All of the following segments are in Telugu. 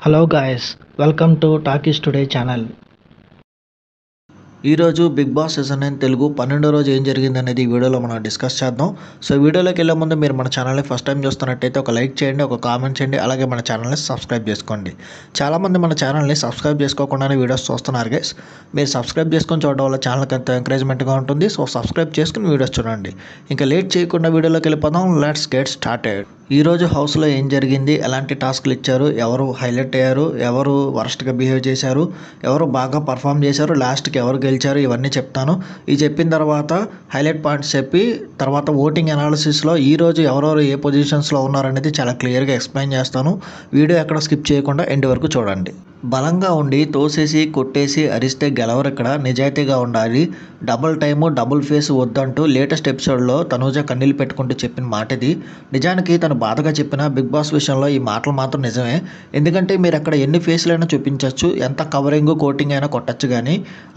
Hello guys, welcome to Talkies Today channel. ఈరోజు బిగ్ బాస్ సీజన్ 9 తెలుగు 12వ రోజు ఏం జరిగింది అనేది ఈ వీడియోలో మనం డిస్కస్ చేద్దాం. సో వీడియోలోకి వెళ్ళే ముందు మీరు మన ఛానల్ని ఫస్ట్ టైం చూస్తున్నట్టయితే ఒక లైక్ చేయండి, ఒక కామెంట్ చేయండి, అలాగే మన ఛానల్ని సబ్స్క్రైబ్ చేసుకోండి. చాలామంది మన ఛానల్ని సబ్స్క్రైబ్ చేసుకోకుండానే వీడియోస్ చూస్తున్నారు గైస్. మీరు సబ్స్క్రైబ్ చేసుకొని చూడడం వల్ల ఛానల్కి ఎంతో ఎంకరేజ్మెంట్గా ఉంటుంది. సో సబ్స్క్రైబ్ చేసుకుని వీడియోస్ చూడండి. ఇంకా లేట్ చేయకుండా వీడియోలోకి వెళ్ళిపోదాం. Let's get started. ఈరోజు హౌస్లో ఏం జరిగింది, ఎలాంటి టాస్క్లు ఇచ్చారు, ఎవరు హైలైట్ అయ్యారు, ఎవరు వరస్ట్గా బిహేవ్ చేశారు, ఎవరు బాగా పర్ఫామ్ చేశారు, లాస్ట్కి ఎవరు గెలిచారు, ఇవన్నీ చెప్తాను. ఇది చెప్పిన తర్వాత హైలైట్ పాయింట్స్ చెప్పి తర్వాత ఓటింగ్ అనాలిసిస్లో ఈరోజు ఎవరెవరు ఏ పొజిషన్స్లో ఉన్నారనేది చాలా క్లియర్గా ఎక్స్ప్లెయిన్ చేస్తాను. వీడియో ఎక్కడ స్కిప్ చేయకుండా ఎండ్ వరకు చూడండి. బలంగా ఉండి తోసేసి కొట్టేసి అరిస్తే గెలవరు, ఇక్కడ నిజాయితీగా ఉండాలి. డబుల్ టైము డబుల్ ఫేస్ వద్దంటూ లేటెస్ట్ ఎపిసోడ్లో తనూజ కన్నీళ్ళు పెట్టుకుంటూ చెప్పిన మాట ఇది. నిజానికి తను బాధగా చెప్పిన బిగ్ బాస్ విషయంలో ఈ మాటలు మాత్రం నిజమే. ఎందుకంటే మీరు అక్కడ ఎన్ని ఫేస్లైనా చూపించవచ్చు, ఎంత కవరింగ్ కోటింగ్ అయినా కొట్టచ్చు, కానీ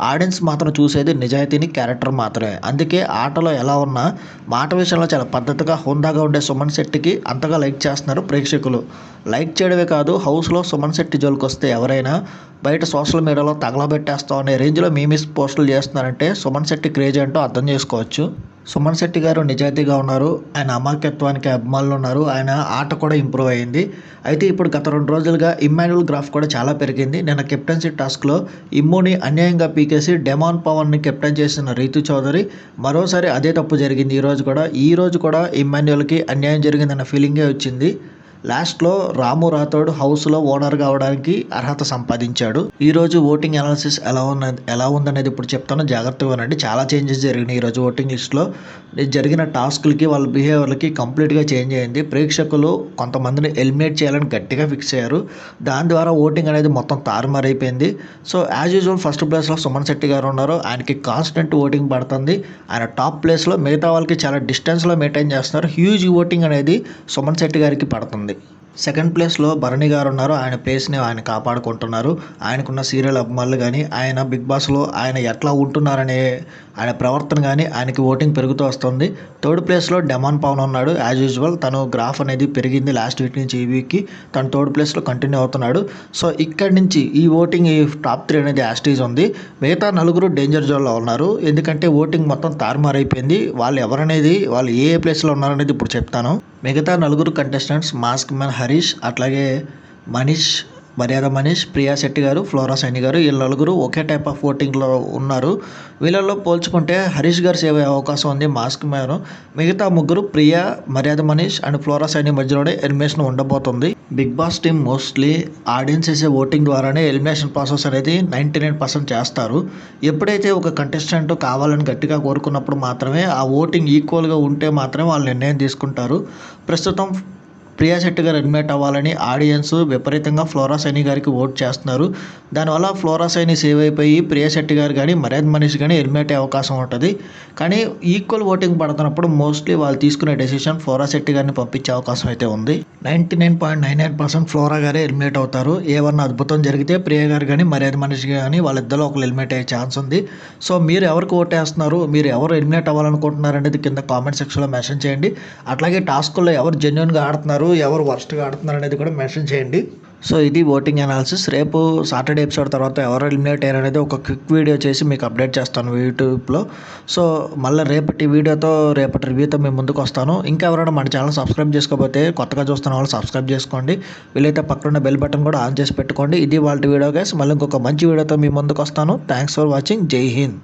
ఆడియన్స్ మాత్రం చూసేది నిజాయితీని, క్యారెక్టర్ మాత్రమే. అందుకే ఆటలో ఎలా ఉన్నా మాట విషయంలో చాలా పద్ధతిగా హుందాగా ఉండే సుమన్ శెట్టికి అంతగా లైక్ చేస్తున్నారు ప్రేక్షకులు. లైక్ చేయడమే కాదు, హౌస్లో సుమన్ శెట్టి జోలికి వస్తే ఎవరైనా బయట సోషల్ మీడియాలో తగలబెట్టేస్తాం అనే రేంజ్లో మీమిస్ పోస్టులు చేస్తున్నారంటే సుమన్ శెట్టి క్రేజ్ ఏంటో అర్థం చేసుకోవచ్చు. సుమన్ శెట్టి గారు నిజాయితీగా ఉన్నారు, ఆయన అమాయకత్వానికి అభిమానులు ఉన్నారు, ఆయన ఆట కూడా ఇంప్రూవ్ అయ్యింది. అయితే ఇప్పుడు గత 2 రోజులుగా ఇమ్మాన్యుల్ గ్రాఫ్ కూడా చాలా పెరిగింది. నిన్న కెప్టెన్సీ టాస్క్లో ఇమ్ముని అన్యాయంగా పీకేసి డెమాన్ పవన్ని కెప్టెన్ చేసిన రీతు చౌదరి మరోసారి అదే తప్పు జరిగింది. ఈరోజు కూడా ఇమ్మాన్యుల్కి అన్యాయం జరిగిందన్న ఫీలింగే వచ్చింది. లాస్ట్లో రాము రాథోడ్ హౌస్లో ఓనర్ కావడానికి అర్హత సంపాదించాడు. ఈరోజు ఓటింగ్ అనాలిసిస్ ఎలా ఉందనేది ఇప్పుడు చెప్తాను, జాగ్రత్తగా వినండి. చాలా చేంజెస్ జరిగినాయి ఈరోజు ఓటింగ్ లిస్ట్లో. జరిగిన టాస్క్లకి వాళ్ళ బిహేవియర్లకి కంప్లీట్గా చేంజ్ అయింది. ప్రేక్షకులు కొంతమందిని ఎలిమినేట్ చేయాలని గట్టిగా ఫిక్స్ అయ్యారు. దాని ద్వారా ఓటింగ్ అనేది మొత్తం తారుమారైపోయింది. సో యాజ్ యూజువల్ ఫస్ట్ ప్లేస్లో సుమన్ శెట్టి గారు ఉన్నారు. ఆయనకి కాన్స్టెంట్ ఓటింగ్ పడుతుంది. ఆయన టాప్ ప్లేస్లో, మిగతా వాళ్ళకి చాలా డిస్టెన్స్లో మెయింటైన్ చేస్తున్నారు. హ్యూజ్ ఓటింగ్ అనేది సుమన్ శెట్టి గారికి పడుతుంది. సెకండ్ ప్లేస్లో భరణి గారు ఉన్నారు. ఆయన ప్లేస్ని ఆయన కాపాడుకుంటున్నారు. ఆయనకున్న సీరియల్ అభిమానులు కానీ, ఆయన బిగ్ బాస్లో ఆయన ఎట్లా ఉంటున్నారనే ఆయన ప్రవర్తన కానీ ఆయనకి ఓటింగ్ పెరుగుతూ వస్తుంది. థర్డ్ ప్లేస్లో డెమాన్ పవన్ ఉన్నాడు. యాజ్ యూజువల్ తను గ్రాఫ్ అనేది పెరిగింది లాస్ట్ వీక్ నుంచి ఈ వీక్కి. తను థర్డ్ ప్లేస్లో కంటిన్యూ అవుతున్నాడు. సో ఇక్కడి నుంచి ఈ ఓటింగ్ ఈ టాప్ 3 అనేది యాస్టీజ్ ఉంది. మిగతా 4 డేంజర్ జోన్లో ఉన్నారు. ఎందుకంటే ఓటింగ్ మొత్తం తారుమారైపోయింది. వాళ్ళు ఏ ప్లేస్లో ఉన్నారనేది ఇప్పుడు చెప్తాను. మిగతా 4 కంటెస్టెంట్స్ మాస్క్ మ్యాన్ హరీష్, అట్లాగే మర్యాద మనీష్, ప్రియా శెట్టి గారు, ఫ్లోరా సైని గారు, వీళ్ళు 4 ఒకే టైప్ ఆఫ్ ఓటింగ్లో ఉన్నారు. వీళ్ళల్లో పోల్చుకుంటే హరీష్ గారు సేవ్ అయ్యే అవకాశం ఉంది. మాస్క్ మ్యాన్, మిగతా 3 ప్రియా, మర్యాద మనీష్ అండ్ ఫ్లోరా సైని మధ్యలోనే ఎలిమినేషన్ ఉండబోతుంది. Big Boss team mostly audience చేసే ఓటింగ్ ద్వారానే ఎలిమినేషన్ ప్రాసెస్ అనేది 99% చేస్తారు. ఎప్పుడైతే ఒక కంటెస్టెంట్ కావాలని గట్టిగా కోరుకున్నప్పుడు మాత్రమే ఆ ఓటింగ్ ఈక్వల్గా ఉంటే మాత్రమే వాళ్ళు నిర్ణయం తీసుకుంటారు. ప్రస్తుతం ప్రియా శెట్టి గారు ఎలిమినేట్ అవ్వాలని ఆడియన్స్ విపరీతంగా ఫ్లోరా సైని గారికి ఓట్ చేస్తున్నారు. దానివల్ల ఫ్లోరా సైని సేవ్ అయిపోయి ప్రియా శెట్టి గారు కానీ మర్యాద మనీష్ కానీ ఎలిమినేట్ అయ్యే అవకాశం ఉంటుంది. కానీ ఈక్వల్ ఓటింగ్ పడుతున్నప్పుడు మోస్ట్లీ వాళ్ళు తీసుకునే డెసిషన్ ఫ్లోరా శెట్టి గారిని పంపించే అవకాశం అయితే ఉంది. 99.99% ఫ్లోరా గారే ఎలిమినేట్ అవుతారు. ఏమన్నా అద్భుతం జరిగితే ప్రియా గారు కానీ మర్యాద మనీష్ కానీ వాళ్ళిద్దరిలో ఒకరు ఎలిమినేట్ అయ్యే ఛాన్స్ ఉంది. సో మీరు ఎవరికి ఓటేస్తున్నారు, మీరు ఎవరు ఎలిమినేట్ అవ్వాలనుకుంటున్నారు అనేది కింద కామెంట్ సెక్షన్లో మెన్షన్ చేయండి. అట్లాగే టాస్క్లో ఎవరు జెన్యున్గా ఆడుతున్నారు, ఎవరు వర్స్ట్గా ఆడుతున్నారు అనేది కూడా మెన్షన్ చేయండి. సో ఇది ఓటింగ్ అనాలిసిస్. రేపు సాటర్డే ఎపిసోడ్ తర్వాత ఎవరు ఎలిమినేట్ అయ్యారు అనేది ఒక క్విక్ వీడియో చేసి మీకు అప్డేట్ చేస్తాను యూట్యూబ్లో. సో మళ్ళీ రేపటి రివ్యూతో మేము ముందుకు వస్తాను. ఇంకా ఎవరైనా మన ఛానల్ సబ్స్క్రైబ్ చేసుకోకపోతే కొత్తగా చూస్తున్న వాళ్ళు సబ్స్క్రైబ్ చేసుకోండి. వీలైతే పక్కన బెల్ బటన్ కూడా ఆన్ చేసి పెట్టుకోండి. ఇది వాళ్ళ వీడియో గైస్. మళ్ళీ ఇంకొక మంచి వీడియోతో మీ ముందుకు వస్తాను. Thanks for watching. జై హింద్.